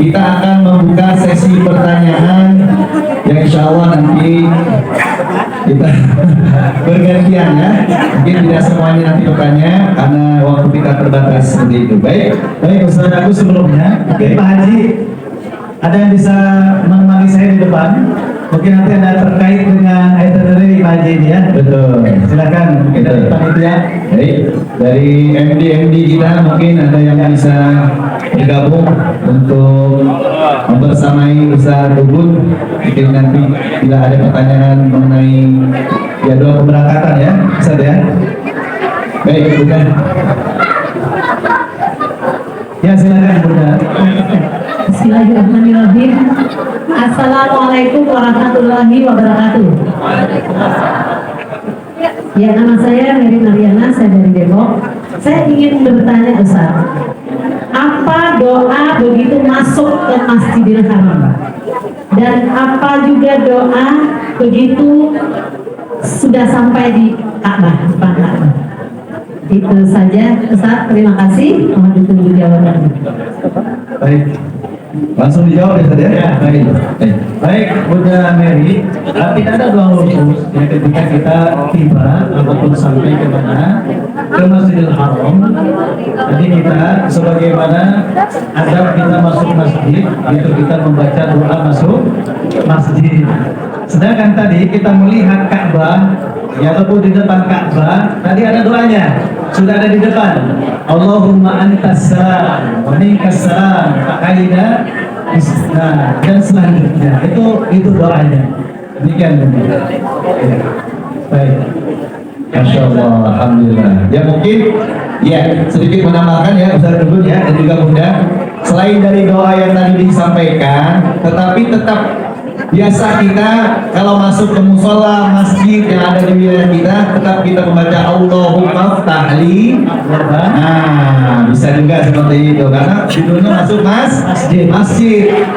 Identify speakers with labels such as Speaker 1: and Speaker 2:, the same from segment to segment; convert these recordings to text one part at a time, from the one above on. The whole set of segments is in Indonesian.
Speaker 1: kita akan membuka sesi pertanyaan yang insya Allah nanti kita bergantian ya. Mungkin tidak semuanya nanti bertanya karena waktu kita terbatas seperti itu. Baik Ustaz, aku sebelumnya, Pak Haji, ada yang bisa menemani saya di depan? Mungkin nanti ada terkait dengan itinerary Pak Haji ini ya. Betul. Silakan mungkin dari panitia. Baik, dari MD kita mungkin ada yang bisa bergabung untuk membersamai Ustaz Ubud. Mungkin nanti bila ada pertanyaan mengenai jadwal keberangkatan ya, Ustaz ya. Baik, Bunda. Ya silakan Bunda.
Speaker 2: Bismillahirrahmanirrahim. Assalamualaikum warahmatullahi wabarakatuh. Ya, nama saya Mary Mariana, saya dari Depok. Saya ingin bertanya Ustaz, apa doa begitu masuk ke Masjidil Haram? Dan apa juga doa begitu sudah sampai di Ka'bah, depan Ka'bah? Itu saja Ustaz, terima kasih. Mohon ditunggu jawabannya.
Speaker 1: Baik, langsung dijawab ya Ustaz ya. Baik, Bunda Mary, tidak ada doa khusus ya ketika kita tiba ataupun sampai ke mana, ke Masjidil Haram. Jadi kita sebagaimana adab kita masuk masjid, itu kita membaca doa masuk masjid. Sedangkan tadi kita melihat Ka'bah, ya ataupun di depan Ka'bah, tadi ada doanya, sudah ada di depan. Allahumma antas salam wa minkas salam, faqaida isna, dan selanjutnya itu doanya. Demikian Bunda. Ya. Baik. Masya Allah, Alhamdulillah. Ya mungkin, ya sedikit menambahkan ya Ustaz Ubud ya dan juga Bunda. Selain dari doa yang tadi disampaikan, tetapi tetap biasa kita kalau masuk ke musola masjid yang ada di wilayah kita, tetap kita membaca Allahumma ftahli. Nah, bisa juga seperti itu karena judulnya masuk masjid.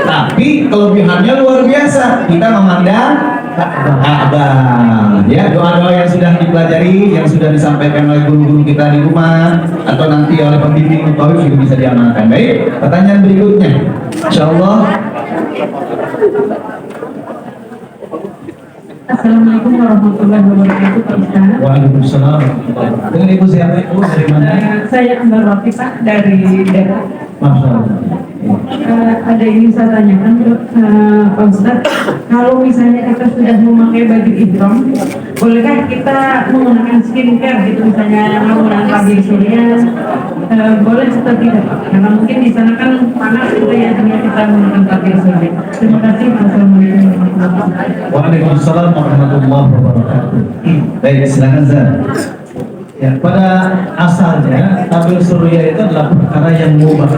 Speaker 1: Tapi kelebihannya luar biasa. Kita memandang Ka'bah. Ya, doa-doa yang sudah dipelajari, yang sudah disampaikan oleh guru-guru kita di rumah atau nanti oleh pembimbing mutawaif juga bisa diamalkan. Baik, pertanyaan berikutnya. Insyaallah.
Speaker 2: Assalamualaikum warahmatullahi wabarakatuh, Pak Ustaz.
Speaker 1: Waalaikumsalam. Dengan Ibu siapa Ibu? Dari mana?
Speaker 2: Saya Mbak Rofi Pak dari Depok.
Speaker 1: Masya Allah.
Speaker 2: Ada yang ingin saya tanyakan Pak Ustaz, kalau misalnya kita sudah memakai baju ihram, bolehkah kita menggunakan skincare gitu, misalnya menggunakan tabir surya, boleh atau tidak Pak? Karena mungkin di sana kan panas gitu ya, artinya kita menggunakan tabir surya. Terima kasih. Assalamualaikum warahmatullahi wabarakatuh.
Speaker 1: Waalaikumsalam warahmatullahi wabarakatuh. Baik, silakan Zan. Ya, pada asalnya tabir surya itu adalah perkara yang mubah.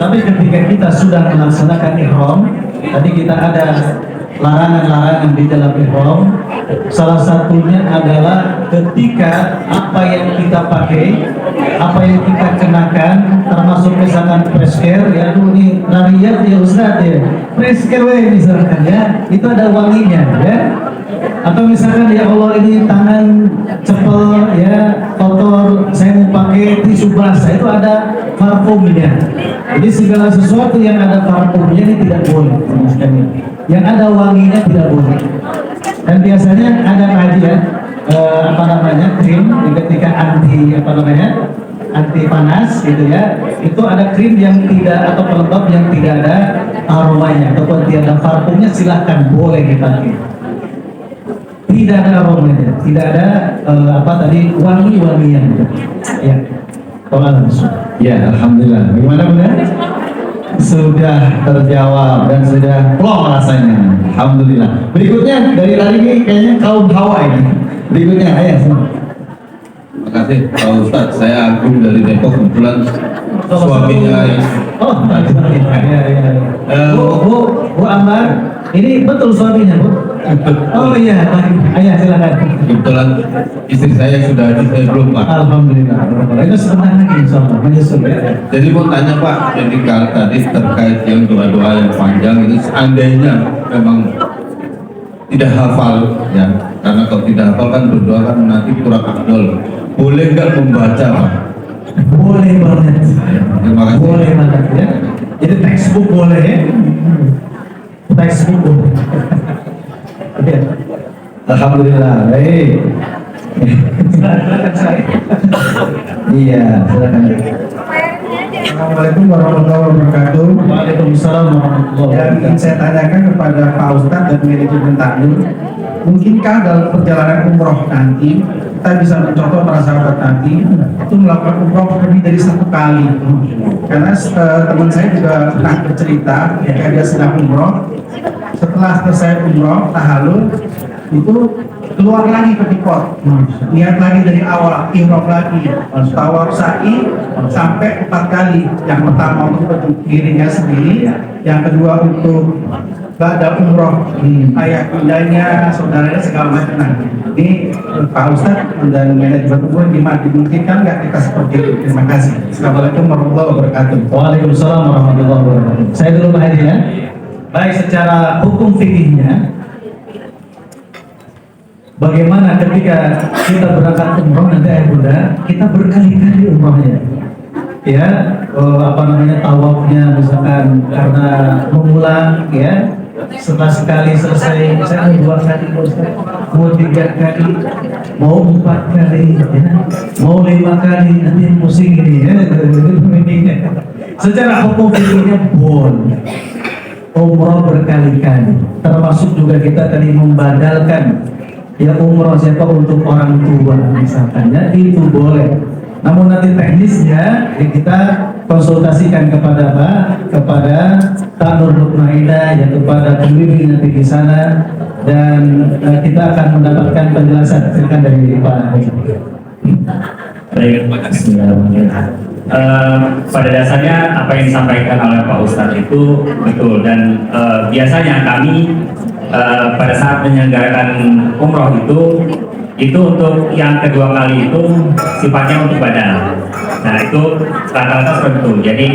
Speaker 1: Tapi ketika kita sudah melaksanakan ihram, tadi kita ada larangan-larangan di dalam ihram. Salah satunya adalah ketika apa yang kita pakai, apa yang kita kenakan, termasuk misalkan presker, ya ini nariyat ya Ustaz ya, presker misalkan ya, itu ada wanginya ya. Atau misalkan ya Allah ini tangan cepel ya kotor, saya mau pakai tisu basah, itu ada parfumnya. Jadi segala sesuatu yang ada parfumnya ini tidak boleh, yang ada wanginya tidak boleh. Dan biasanya ada kajian krim ketika anti panas gitu ya, itu ada krim yang tidak atau pelembab yang tidak ada aromanya ataupun tidak ada parfumnya, silahkan boleh dipakai. Tidak ada aromanya, tidak ada wangi-wangian. Ya. Ya, alhamdulillah. Gimana Bunda? Sudah terjawab dan sudah plong rasanya. Alhamdulillah. Berikutnya dari tadi ini kayaknya kaum Hawa ini. Berikutnya ayah.
Speaker 3: Terima kasih Pak Ustadz. Saya Agung dari Depok, kebetulan suaminya.
Speaker 1: Bu Ambar, ini betul suaminya Bu? Oh iya, ayah silakan.
Speaker 3: Kebetulan istri saya sudah hadir, saya belum Pak.
Speaker 1: Alhamdulillah. Itu sebentar lagi insyaallah menyusul ya.
Speaker 3: Jadi mau tanya Pak, jadi kalau tadi terkait yang doa-doa yang panjang itu, seandainya memang tidak hafal ya, karena kalau tidak hafal kan berdoa kan nanti kurang afdol. Boleh nggak membaca Pak?
Speaker 1: Boleh banget.
Speaker 3: Terima kasih.
Speaker 1: Boleh banget ya. Jadi textbook boleh ya? Textbook boleh. Oke. Alhamdulillah, baik. Silakan saya. Iya, silakan.
Speaker 4: Assalamualaikum warahmatullahi wabarakatuh.
Speaker 1: Waalaikumsalam warahmatullahi
Speaker 4: Yang ingin saya tanyakan kepada Pak Ustadz dan manajemen taklim, mungkinkah dalam perjalanan umroh nanti kita bisa mencontoh para sahabat nanti itu melakukan umroh lebih dari 1 kali? Karena teman saya juga pernah bercerita ketika dia sedang umroh, setelah selesai umroh tahallul itu keluar lagi ke mikot, lihat lagi dari awal, ihram lagi, tawaf sa'i sampai 4 kali. Yang pertama untuk dirinya sendiri, yang kedua untuk ba'da umroh, ayah bundanya, saudaranya segala macam. Nah, ini Pak Ustadz dan manajemen umroh gimana, dimungkinkan nggak kita seperti itu? Terima kasih. Assalamualaikum warahmatullahi wabarakatuh.
Speaker 1: Waalaikumsalam warahmatullahi wabarakatuh. Saya dulu Pak Hadi ya. Baik, secara hukum fikihnya, bagaimana ketika kita berangkat umroh nanti ayah bunda, kita berkali-kali umrohnya. Ya, apa namanya, tawafnya misalkan karena mengulang ya. Setelah sekali selesai, saya mau 2 kali, mau 3 kali, mau 4 kali, ya. Mau 5 kali, nanti musik ini ya. Secara hukum fikihnya boleh umroh berkali-kali, termasuk juga kita tadi membadalkan ya umroh siapa untuk orang tua misalkan ya, itu boleh. Namun nanti teknisnya ya kita konsultasikan kepada apa? Kepada Tanur Mutmaidah ya, kepada pembimbing nanti di sana, dan kita akan mendapatkan penjelasan. Silakan dari Pak.
Speaker 5: Baik, pada dasarnya apa yang disampaikan oleh Pak Ustadz itu betul, dan biasanya kami pada saat menyelenggarakan umroh itu untuk yang kedua kali itu sifatnya untuk badal. Nah itu rata-rata seperti itu. Jadi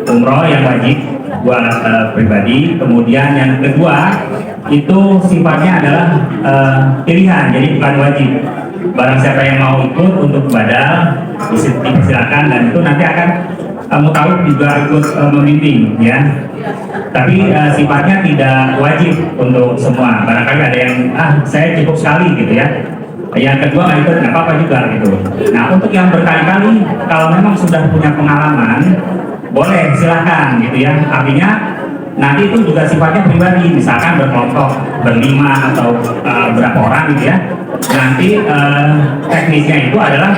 Speaker 5: umroh yang wajib buat pribadi, kemudian yang kedua itu sifatnya adalah pilihan, jadi bukan wajib. Barang siapa yang mau ikut untuk badal dipersilakan, dan itu nanti akan mutawif juga ikut membimbing ya. Tapi sifatnya tidak wajib untuk semua. Barangkali ada yang saya cukup sekali gitu ya. Yang kedua nggak ikut, nggak apa-apa juga gitu. Nah untuk yang berkali-kali, kalau memang sudah punya pengalaman, boleh silahkan gitu ya. Artinya nanti itu juga sifatnya pribadi, misalkan berkelompok, berlima atau berapa orang gitu ya. Nanti teknisnya itu adalah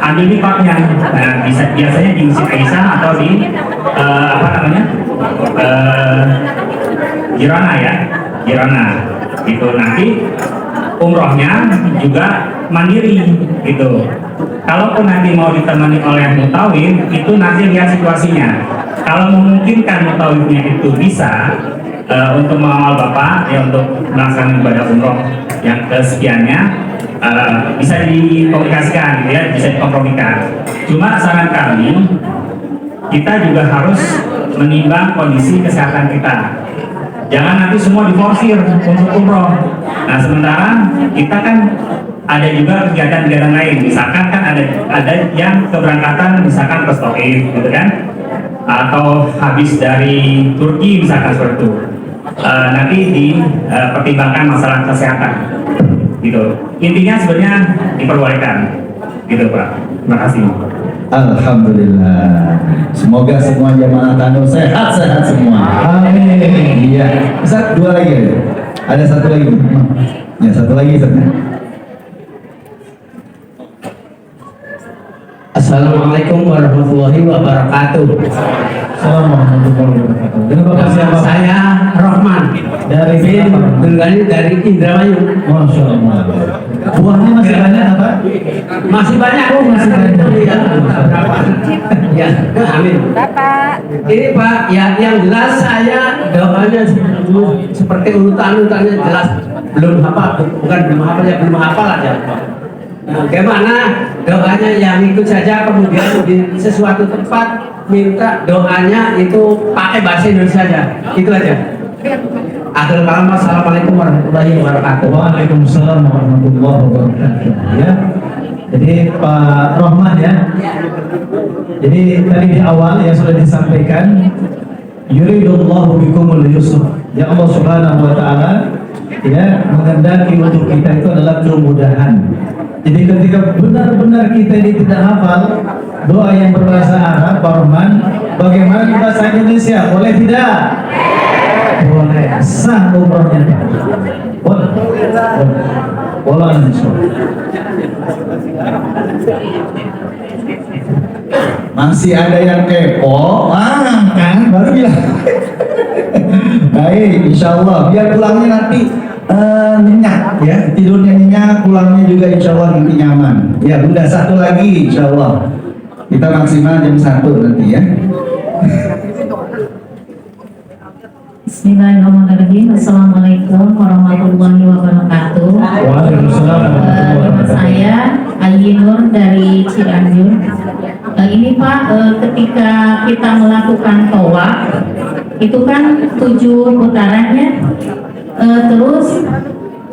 Speaker 5: ambil mikotnya. Nah, biasanya di Masjid Aisyah atau di apa namanya Jirana ya, Jirana. Itu nanti umrohnya juga mandiri gitu. Kalaupun nanti mau ditemani oleh mutawif, itu nanti lihat situasinya. Kalau memungkinkan mutawifnya itu bisa untuk mengawal bapak ya untuk melaksanakan ibadah umroh yang kesekiannya, bisa dikomunikasikan gitu ya, bisa dikompromikan. Cuma saran kami, kita juga harus menimbang kondisi kesehatan kita. Jangan nanti semua diforsir untuk umroh. Nah sementara kita kan ada juga kegiatan-kegiatan lain. Misalkan kan ada yang keberangkatan misalkan ke Taif gitu kan, atau habis dari Turki misalkan seperti itu. Nanti dipertimbangkan masalah kesehatan gitu. Intinya sebenarnya diperbolehkan gitu Pak. Terima kasih.
Speaker 1: Alhamdulillah. Semoga semua jamaah Tanur sehat-sehat semua. Amin. Iya. Ustaz, 2 lagi ya? Ada 1 lagi. Ya, 1 lagi Ustaz.
Speaker 6: Assalamualaikum warahmatullahi wabarakatuh.
Speaker 1: Assalamualaikum warahmatullahi wabarakatuh. Dengan Bapak siapa?
Speaker 6: Saya Rohman
Speaker 1: Dari siapa?
Speaker 6: dari Indramayu.
Speaker 1: Masya Allah. Buahnya masih banyak apa?
Speaker 6: Masih banyak.
Speaker 1: Oh, masih banyak.
Speaker 6: Ya, berapa? Ya, amin.
Speaker 7: Bapak.
Speaker 6: Ini Pak, ya yang jelas saya doanya seperti urutan-urutannya jelas belum hafal, bukan belum hafal ya, belum hafal aja. Nah, bagaimana doanya yang ikut saja, kemudian di sesuatu tempat minta doanya itu pakai bahasa Indonesia saja, itu aja. Akhir kalam, assalamualaikum warahmatullahi wabarakatuh.
Speaker 1: Waalaikumsalam warahmatullahi wabarakatuh. Ya. Jadi Pak Rohman ya. Jadi tadi di awal yang sudah disampaikan yuridullahu bikumul yusr. Ya Allah Subhanahu wa taala ya menghendaki untuk kita itu adalah kemudahan. Jadi ketika benar-benar kita ini tidak hafal doa yang berbahasa Arab, Pak Rohman, bagaimana di bahasa Indonesia? Boleh tidak? Boleh. Sah umrohnya. Boleh. Boleh.
Speaker 3: Masih ada yang kepo, kan baru bilang. Baik, insya Allah. Biar pulangnya nanti nyenyak ya, tidurnya nyenyak, pulangnya juga insya Allah nanti nyaman. Ya, Bunda satu lagi insya Allah. Kita maksimal jam 1 nanti ya.
Speaker 2: Bismillahirrahmanirrahim. Assalamualaikum warahmatullahi wabarakatuh.
Speaker 1: Waalaikumsalam warahmatullahi
Speaker 2: Nama
Speaker 1: wabarakatuh.
Speaker 2: saya Ayinur dari Cianjur. Ini Pak, ketika kita melakukan tawaf, itu kan 7 putarannya. Terus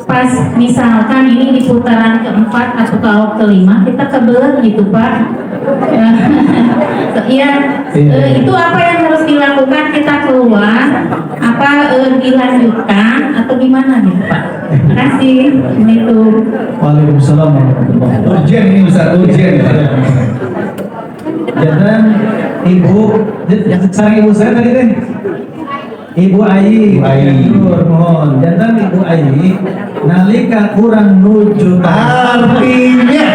Speaker 2: pas misalkan ini di putaran keempat atau kalau kelima kita kebelet gitu Pak. Iya, itu apa yang harus dilakukan? Kita keluar, apa dilanjutkan atau gimana gitu Pak? Terima kasih. Itu.
Speaker 1: Waalaikumsalam warahmatullahi wabarakatuh.
Speaker 3: Ujian ini Ustaz, ujian.
Speaker 1: Dan ibu, cari ibu saya tadi deh. Ibu Ayi, mohon. Jangan Ibu Ayi, nalika kurang nuju
Speaker 3: Artinya,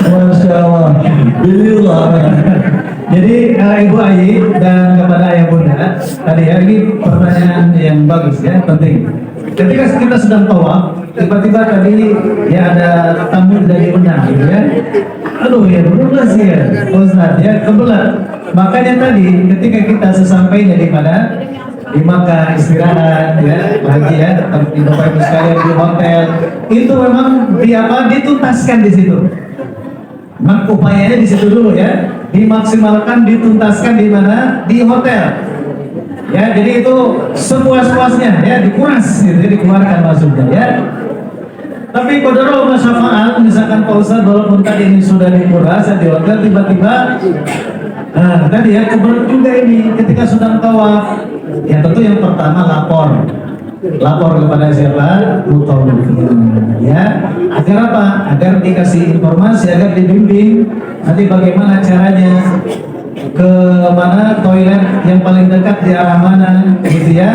Speaker 1: Masya Allah. Bilillah. Jadi Ibu Ayi dan kepada Ayah Bunda, tadi ya ini pertanyaan yang bagus ya, penting. Ketika kita sedang tawaf, tiba-tiba tadi ya ada tamu dari undang gitu ya. Aduh ya berulah sih ya, Ustaz ya kebelat. Makanya tadi ketika kita sesampainya di mana? Di Makkah istirahat ya, lagi ya, di Bapak Ibu sekalian di hotel, itu memang dituntaskan di situ. Memang upayanya di situ dulu ya, dimaksimalkan, dituntaskan di mana? Di hotel. Ya, jadi itu sepuas-puasnya ya, dikuras gitu, ya, dikeluarkan maksudnya ya. Tapi qadarullah masyafa'al, misalkan Pak Ustadz walaupun tadi ini sudah dikuras di hotel, tiba-tiba tadi ya kebetulan juga ini ketika sedang tawaf, ya tentu yang pertama lapor kepada siapa? Mutawif ya, agar apa? Agar dikasih informasi, agar dibimbing nanti bagaimana caranya, ke mana toilet yang paling dekat di arah mana gitu ya,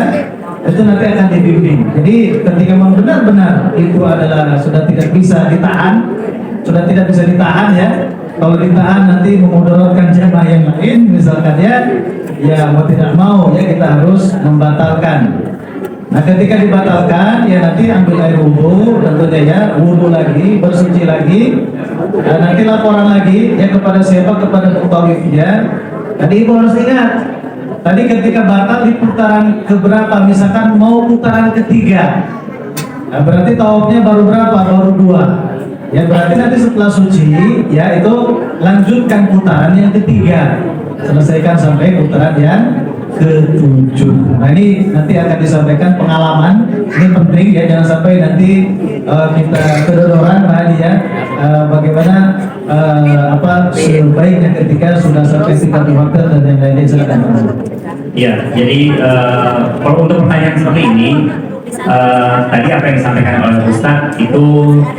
Speaker 1: itu nanti akan dibimbing. Jadi ketika memang benar-benar itu adalah sudah tidak bisa ditahan ya, kalau ditahan nanti memudaratkan jamaah yang lain misalkan ya mau tidak mau ya kita harus membatalkan. Nah ketika dibatalkan ya nanti ambil air wudhu tentunya ya, wudhu lagi, bersuci lagi, dan nanti laporan lagi ya kepada siapa? Kepada mutawifnya. Tadi ibu harus ingat, tadi ketika batal di putaran keberapa, misalkan mau putaran ketiga, nah berarti tawafnya baru berapa? Baru 2. Ya berarti nanti setelah suci ya itu lanjutkan putaran yang ketiga, selesaikan sampai putaran yang ke-7. Nah ini nanti akan disampaikan pengalaman, ini penting ya, jangan sampai nanti kita kedodoran ya, bagaimana sebaiknya ketika sudah sampai tingkat di hotel dan yang lainnya. Silakan.
Speaker 5: Ya, jadi kalau untuk pertanyaan seperti ini, tadi apa yang disampaikan oleh Ustadz itu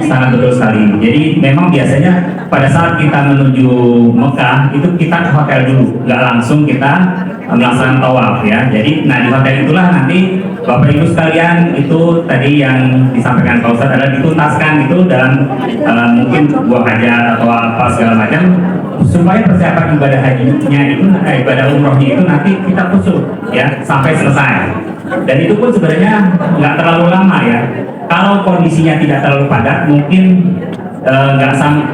Speaker 5: sangat betul sekali. Jadi memang biasanya pada saat kita menuju Mekah itu kita ke hotel dulu, nggak langsung kita melaksanakan tawaf ya. Jadi, nah di hotel itulah nanti Bapak Ibu sekalian itu tadi yang disampaikan Pak Ustadz adalah dituntaskan itu dalam mungkin buah hajat atau apa segala macam, supaya persiapan ibadah hajinya itu, ibadah umrohnya itu nanti kita khusus ya sampai selesai. Dan itu pun sebenarnya nggak terlalu lama ya. Kalau kondisinya tidak terlalu padat, mungkin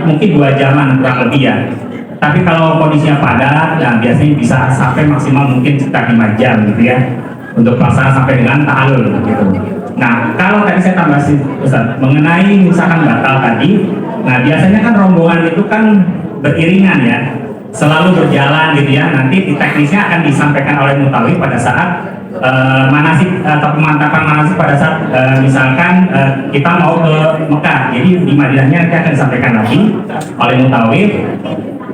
Speaker 5: mungkin 2 jaman kurang lebih ya. Tapi kalau kondisinya padat, nah biasanya bisa sampai maksimal mungkin sekitar 5 jam gitu ya, untuk pelaksanaan sampai dengan tahallul gitu. Nah kalau tadi saya tambah sih Ustaz, mengenai misalkan batal tadi, nah biasanya kan rombongan itu kan beriringan ya, selalu berjalan gitu ya. Nanti teknisnya akan disampaikan oleh mutawif pada saat manasik atau pemantapan manasik pada saat misalkan kita mau ke Mekah. Jadi di Madinahnya nanti akan disampaikan lagi oleh mutawif.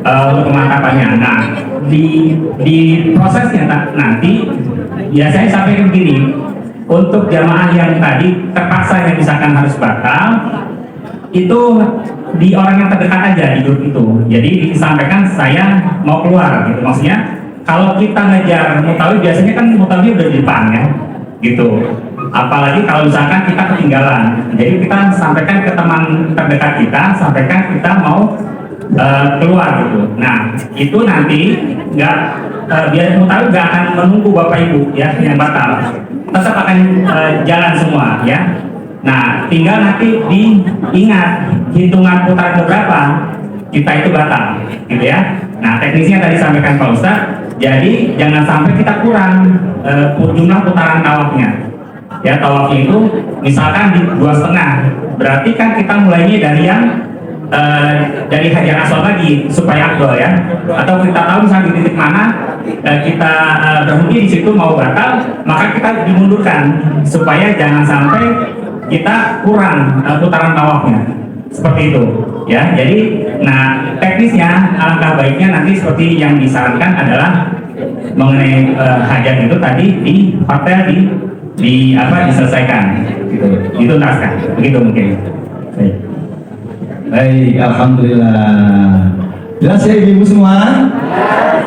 Speaker 5: untuk pemantapannya. Nah, di prosesnya nanti biasanya sampai begini, untuk jamaah yang tadi terpaksa yang misalkan harus batal, itu di orang yang terdekat aja di grup itu. Jadi disampaikan saya mau keluar gitu. Maksudnya kalau kita ngejar mutawi, biasanya kan mutawi udah di depan ya, gitu. Apalagi kalau misalkan kita ketinggalan. Jadi kita sampaikan ke teman terdekat kita, sampaikan kita mau keluar gitu. Nah itu nanti nggak biar mutawi nggak akan menunggu bapak ibu ya yang batal, tetap akan jalan semua ya. Nah tinggal nanti diingat hitungan putaran berapa kita itu batal gitu ya. Nah teknisnya tadi sampaikan Pak Ustadz, jadi jangan sampai kita kurang jumlah putaran tawafnya ya. Tawafnya itu misalkan di 2,5, berarti kan kita mulainya dari yang dari Hajar Aswad lagi supaya afdol ya. Atau kita tahu misalnya di titik mana kita berhenti di situ mau batal, maka kita dimundurkan supaya jangan sampai kita kurang putaran tawafnya. Seperti itu ya. Jadi nah teknisnya alangkah baiknya nanti seperti yang disarankan adalah mengenai hajat itu tadi di hotel diselesaikan gitu. Itu naskah begitu mungkin.
Speaker 1: Baik, alhamdulillah. Jelas ya ibu semua?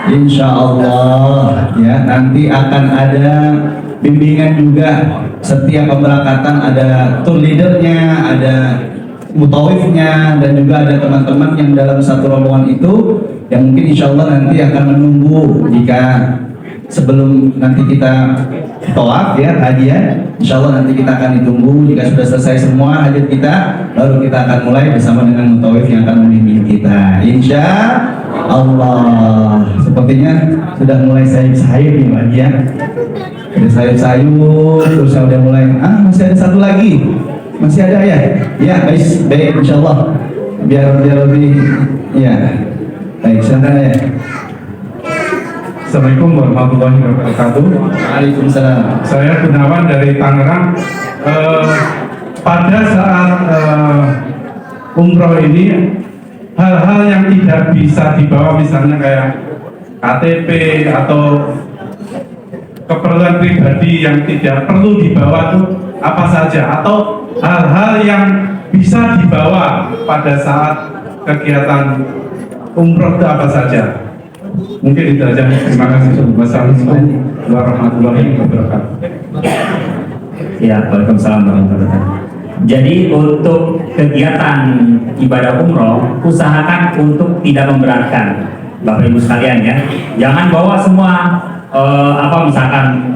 Speaker 1: Insya Allah ya, nanti akan ada bimbingan juga. Setiap pemberangkatan ada tour leadernya, ada mutawifnya, dan juga ada teman-teman yang dalam satu rombongan itu yang mungkin insya Allah nanti akan menunggu jika sebelum nanti kita tawaf ya, haji ya. Insya Allah nanti kita akan ditunggu jika sudah selesai semua hajat kita, baru kita akan mulai bersama dengan mutawif yang akan membimbing kita. Insya Allah. Sepertinya sudah mulai sayup-sayup nih Pak Haji ya. Sudah sayup-sayup, terus udah mulai. Masih ada satu lagi. Masih ada ya? Ya, baik insya Allah. Biar lebih ya. Baik, silakan ya.
Speaker 7: Assalamualaikum warahmatullahi wabarakatuh.
Speaker 1: Waalaikumsalam.
Speaker 7: Saya Gunawan dari Tangerang. Pada saat umroh ini, hal-hal yang tidak bisa dibawa, misalnya kayak KTP atau keperluan pribadi yang tidak perlu dibawa itu apa saja, atau hal-hal yang bisa dibawa pada saat kegiatan umroh itu apa saja? Mungkin itu aja. Terima kasih. Wassalamualaikum warahmatullahi wabarakatuh.
Speaker 5: Ya, waalaikumsalam warahmatullahi wabarakatuh. Jadi untuk kegiatan ibadah umroh, usahakan untuk tidak memberatkan Bapak Ibu sekalian ya. Jangan bawa semua misalkan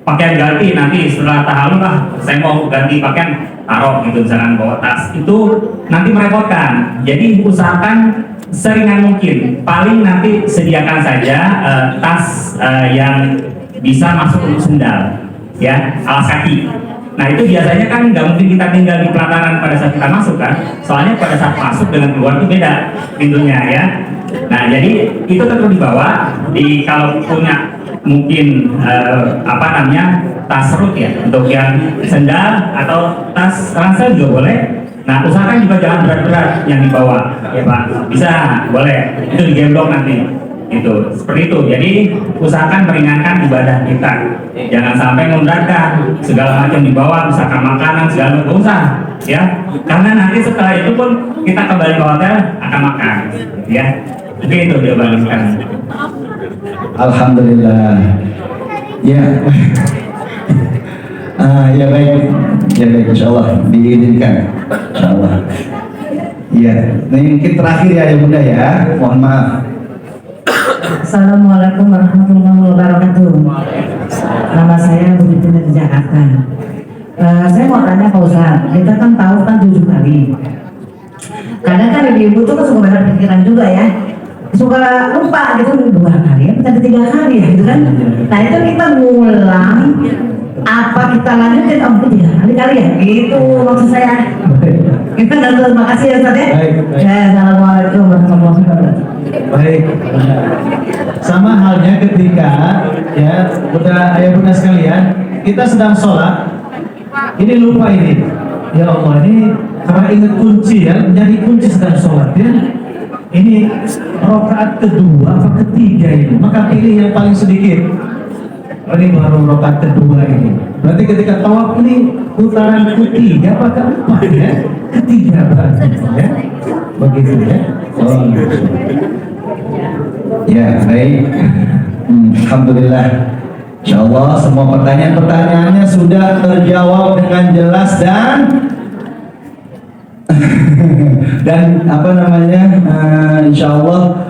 Speaker 5: pakaian ganti, nanti setelah tahalul lah saya mau ganti pakaian, taruh gitu misalkan bawa tas, itu nanti merepotkan. Jadi usahakan seringan mungkin, paling nanti sediakan saja tas yang bisa masuk untuk sendal ya, alas kaki. Nah itu biasanya kan nggak mungkin kita tinggal di pelataran pada saat kita masuk kan, soalnya pada saat masuk dengan keluar itu beda pintunya ya. Nah jadi itu tetap dibawa. Kalau punya mungkin tas serut ya untuk yang sendal, atau tas ransel juga boleh. Nah usahakan juga jangan berat-berat yang dibawa ya Pak, bisa boleh itu digemblok nanti itu seperti itu. Jadi usahakan meringankan ibadah kita, jangan sampai memberatkan segala macam dibawa, misalkan makanan segala macam, usah ya, karena nanti setelah itu pun kita kembali ke hotel akan makan ya. Oke, itu jawaban sekarang.
Speaker 1: Alhamdulillah ya. Ya baik, insya Allah diizinkan, insya Allah. Ya, ini mungkin terakhir ya Bunda ya, mohon maaf.
Speaker 2: Assalamualaikum warahmatullahi wabarakatuh. Nama saya Budi dari Jakarta. Saya mau tanya Pak Ustadz, kita kan tahu kan 7 kali. Kadang kan ibu-ibu tuh kan suka banyak pikiran juga ya, suka lupa gitu 2 kali, kita 3 kali ya gitu kan. Nah itu kita ngulang apa kita lanjutin 3 kali ya, gitu maksud saya. Kita terima kasih ya Ustadz ya. Ya, assalamualaikum warahmatullahi wabarakatuh.
Speaker 1: Baik, sama halnya ketika ya ayah bunda sekalian, kita sedang sholat, ini lupa ini, ya Allah ini karena ingat kunci ya, menjadi kunci sedang sholat ya. ini rakaat kedua apa ketiga ini? Maka pilih yang paling sedikit. Oh, ini baru rakaat kedua ini. Berarti ketika tawaf ini putaran ketiga apa keempat ya? Ketiga berarti ya. Begitu ya. Oh, ya, baik. Alhamdulillah. Insyaallah semua pertanyaan-pertanyaannya sudah terjawab dengan jelas dan apa namanya, insyaallah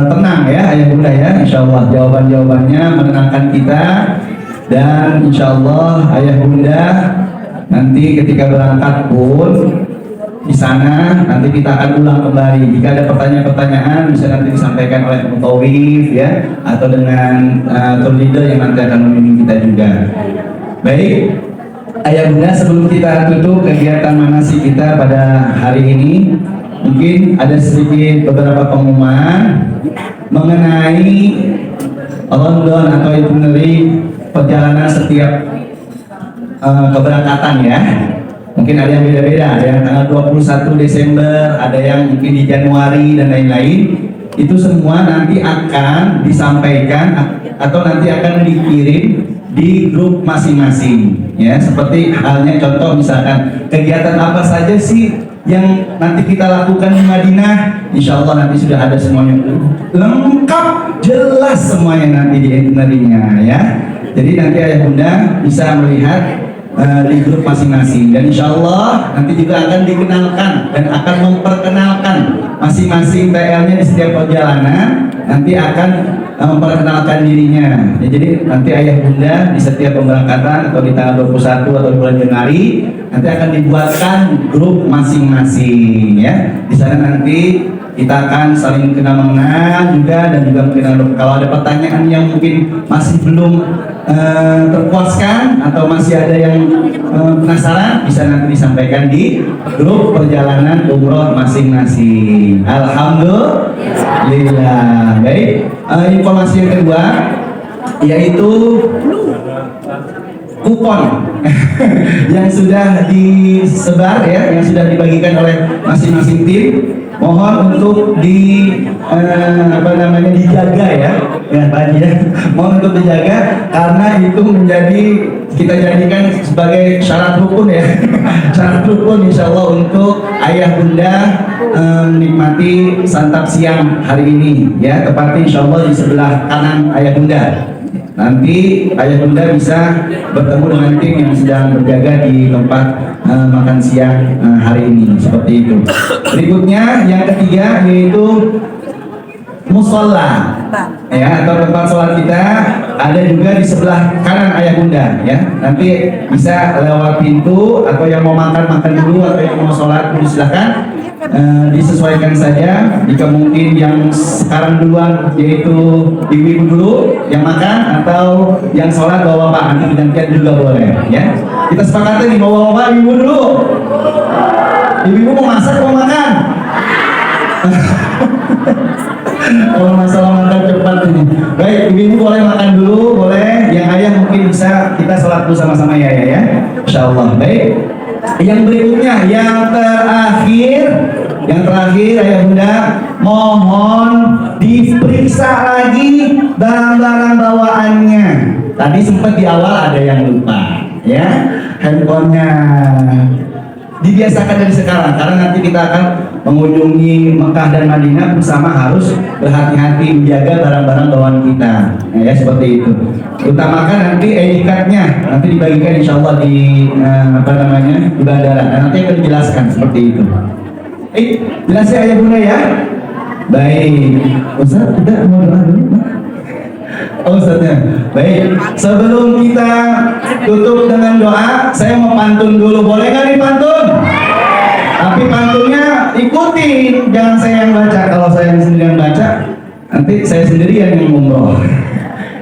Speaker 1: tenang ya ayah bunda ya, insyaallah jawaban-jawabannya menenangkan kita, dan insyaallah ayah bunda nanti ketika berangkat pun di sana nanti kita akan ulang kembali. Jika ada pertanyaan-pertanyaan bisa nanti disampaikan oleh mutawif ya, atau dengan tour leader yang nanti akan membimbing kita juga. Baik, ayah bunda, sebelum kita tutup kegiatan manasik kita pada hari ini, mungkin ada sedikit beberapa pengumuman mengenai Ramadan atau itinerary perjalanan setiap keberangkatan ya. Mungkin ada yang beda-beda, ada yang tanggal 21 Desember, ada yang mungkin di Januari dan lain-lain. Itu semua nanti akan disampaikan atau nanti akan dikirim di grup masing-masing ya, seperti halnya contoh misalkan kegiatan apa saja sih yang nanti kita lakukan di Madinah, insya Allah nanti sudah ada semuanya lengkap, jelas semuanya nanti di itinerary-nya ya. Jadi nanti ayah bunda bisa melihat di grup masing-masing, dan insya Allah nanti juga akan dikenalkan dan akan memperkenalkan masing-masing TL-nya di setiap perjalanan, nanti akan memperkenalkan dirinya ya. Jadi nanti ayah bunda di setiap pemberangkatan atau di tanggal 21 atau di bulan Januari nanti akan dibuatkan grup masing-masing ya. Di sana nanti kita akan saling kenal mengenal juga, dan juga mungkin kalau ada pertanyaan yang mungkin masih belum terpuaskan atau masih ada yang penasaran, bisa nanti disampaikan di grup perjalanan umroh masing-masing. Alhamdulillah. Baik, informasi yang kedua yaitu kupon yang sudah disebar ya, yang sudah dibagikan oleh masing-masing tim. Mohon untuk dijaga ya Pak Haji ya. Mohon untuk dijaga karena itu kita jadikan sebagai syarat rukun ya. Syarat rukun insya Allah untuk ayah bunda menikmati santap siang hari ini ya, tepatnya insya Allah di sebelah kanan ayah bunda. Nanti ayah bunda bisa bertemu dengan tim yang sedang berjaga di tempat makan siang hari ini, seperti itu. Berikutnya yang ketiga yaitu musola ya, atau tempat sholat kita ada juga di sebelah kanan ayah bunda ya. Nanti bisa lewat pintu, atau yang mau makan dulu, atau yang mau sholat dulu silahkan. Disesuaikan saja. Jika mungkin yang sekarang duluan yaitu ibu-ibu dulu yang makan, atau yang sholat bawa-bapak nanti gantian juga boleh ya. Kita sepakati nih, bawa-bapak ibu dulu. Ibu-ibu mau masak mau makan? Kalau masalah makan cepat ini. Baik, ibu-ibu boleh makan dulu, boleh. Yang ayah mungkin bisa kita sholat dulu sama-sama ya ya. Insya Allah. Baik. Yang berikutnya, yang terakhir ayah bunda, mohon diperiksa lagi barang-barang bawaannya. Tadi sempat di awal ada yang lupa ya, handphonenya. Dibiasakan dari sekarang, karena nanti kita akan mengunjungi Mekah dan Madinah bersama, harus berhati-hati menjaga barang-barang bawaan kita ya, seperti itu. Utamakan nanti ID card-nya nanti dibagikan insya Allah di di bandara, dan nanti akan dijelaskan seperti itu. Jelas ya ayah bunda ya? Baik, Ustaz tidak mau doa dulu? Oh Ustaznya, baik. Sebelum kita tutup dengan doa, saya mau pantun dulu, boleh nggak nih pantun? Tapi pantunnya ikuti, jangan saya yang baca. Kalau saya sendiri yang baca, nanti saya sendirian yang umroh.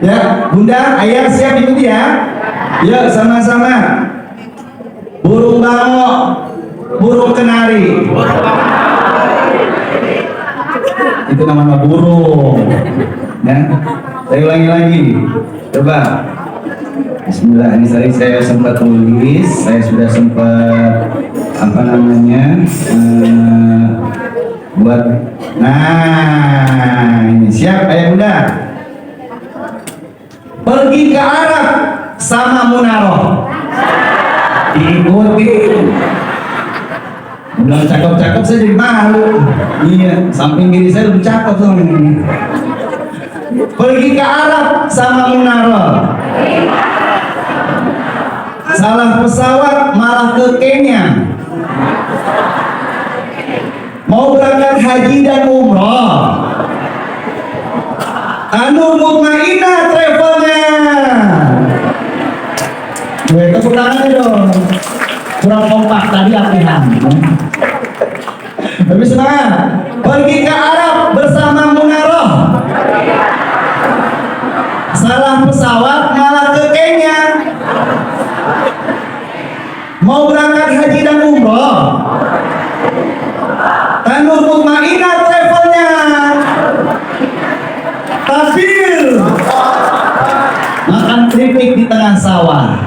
Speaker 1: Ya, bunda, ayah siap ikuti ya? Yuk sama-sama. Burung bango, burung kenari. Itu namanya burung. Ya. Saya ulangi lagi, coba. Bismillah, ini tadi saya sempat tulis, saya sudah sempat buat. Nah, ini siap ayah bunda. Pergi ke Arab sama Munaroh. Diikuti. Udah cakep-cakep saya jadi malu. Iya, samping diri saya lebih cakep dong. Pergi ke Arab sama Munaroh. Salah pesawat malah ke Kenya. Mau berangkat haji dan umroh. Anu Mutmainah travelnya. Gue tepuk tangan dong. Kurang kompak tadi latihan. Lebih semangat. Pergi ke Arab bersama Munaroh. Salah pesawat malah ke Kenya. Mau berangkat haji dan umroh. Tanur Mutmainah travelnya. Takbir. Makan keripik di tengah sawah.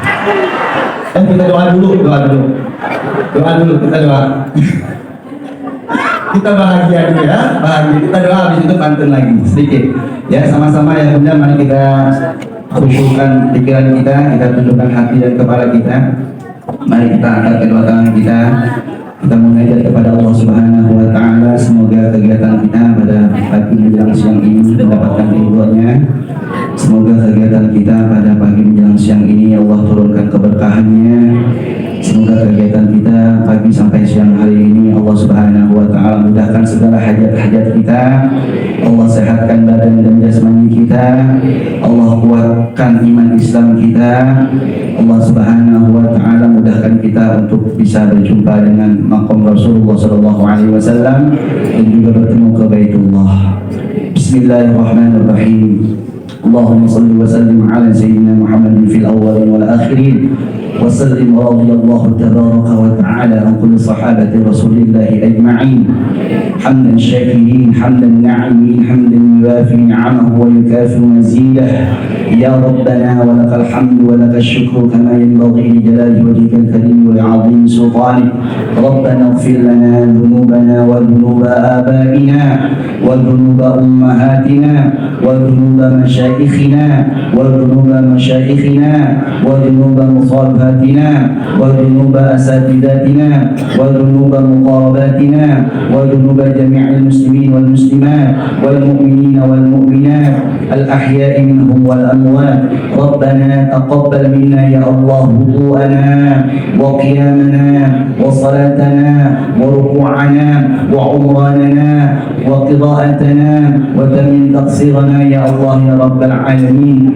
Speaker 1: Dan kita doa dulu. Kita doa. Kita bahagia dulu ya, bahagia. Kita doa habis itu pantun lagi sedikit. Ya sama-sama ya bunda, mari kita kumpulkan pikiran kita tundukkan hati dan kepala kita. Mari kita angkat kedua tangan kita mengajak kepada Allah Subhanahu wa taala, semoga kegiatan kita pada pagi menjelang siang ini mendapatkan ridhonya. Semoga kegiatan kita pada pagi menjelang siang ini Allah turunkan keberkahannya. Semoga kegiatan kita pagi sampai siang hari ini Allah Subhanahu wa taala mudahkan segala hajat-hajat kita. Allah sehatkan badan dan jasmani kita. Allah kuatkan iman Islam kita. Allah Subhanahu wa taala mudahkan kita untuk bisa berjumpa dengan maqam Rasulullah sallallahu alaihi wasallam dan juga bertemu ke Baitullah. Bismillahirrahmanirrahim. Allahumma salli wa sallim ala sayyidina Muhammadin fil awwalin wal akhirin. وسلم رضي الله تبارك وتعالى عن كل صحابة رسول الله أجمعين حمدا شاكرين حمدا ناعمين حمدا يوافي نعمه ويكافئ مزيده يا ربنا ولك الحمد ولك الشكر كما ينبغي لجلال وجهك الكريم ولعظيم سلطانك ربنا اغفر لنا ذنوبنا وذنوب آبائنا وذنوب أمهاتنا وذنوب مشايخنا وذنوب مصاباتنا وذنوب أساتذتنا وذنوب مقارباتنا وذنوب جميع المسلمين والمسلمات والمؤمنين والمؤمنات الأحياء منهم والأموات ربنا تقبل منا يا الله وضوءنا وقيامنا وصلاتنا وركوعنا وعمراننا وقراءتنا وتمن تقصيرنا يا الله يا رب العالمين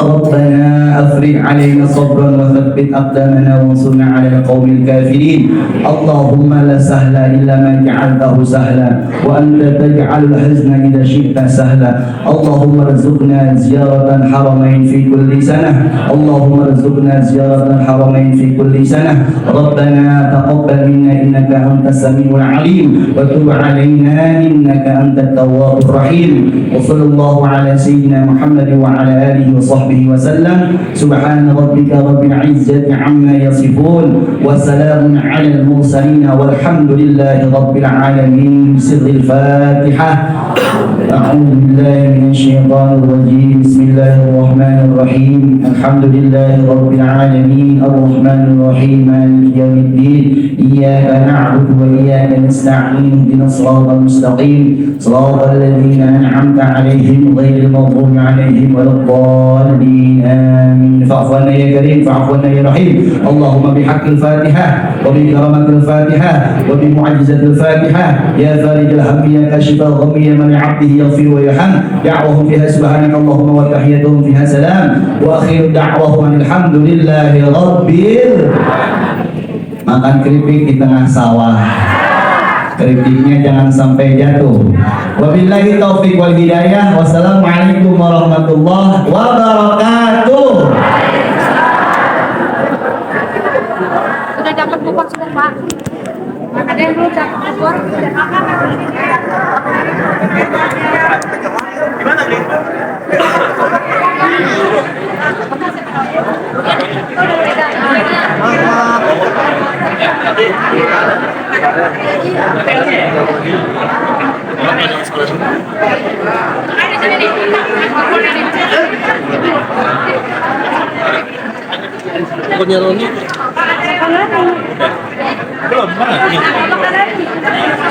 Speaker 1: ربنا أفرغ علينا صبرا وثبت أقدامنا وانصرنا على القوم الكافرين اللهم لا سهل إلا ما جعلته سهلا وأنت تجعل الحزن إذا شئت سهلا اللهم ارزقنا زيارة الحرمين في كل سنة اللهم ارزقنا زيارة الحرمين في كل سنة ربنا تقبل منا إنك أنت السميع العليم وتب علينا إنك أنت التواب الرحيم وصلى الله على سيدنا محمد وعلى آله وصحبه وسلم سبحان ربك رب العزة عما يصفون وسلام على المرسلين والحمد لله رب العالمين بسر الفاتحة أعوذ بالله من الشيطان الرجيم بسم الله الرحمن الرحيم الحمد لله رب العالمين الرحمن الرحيم مالك يوم الدين إياك نعبد وإياك نستعين اهدنا الصراط المستقيم صراط الذين أنعمت عليهم غير المغضوب عليهم ولا الضالين آمين فاعف عنا يا كريم فاعف عنا يا رحيم اللهم بحق الفاتحة وبكرامة الفاتحة وبمعجزة الفاتحة يا فارج الهم يا كاشف الغم يا من عبده يغفر ويرحم دعوهم فيها سبحانك اللهم وتحيتهم فيها سلام وآخر دعوهم أن الحمد لله رب makan keripik di tengah sawah. Keripiknya jangan sampai jatuh. Wabillahi taufiq wal hidayah. Wassalamualaikum warahmatullahi wabarakatuh.
Speaker 8: Sudah dapat kupon semua Pak. Ada yang belum dapat kupon? Gimana? Belum, mana?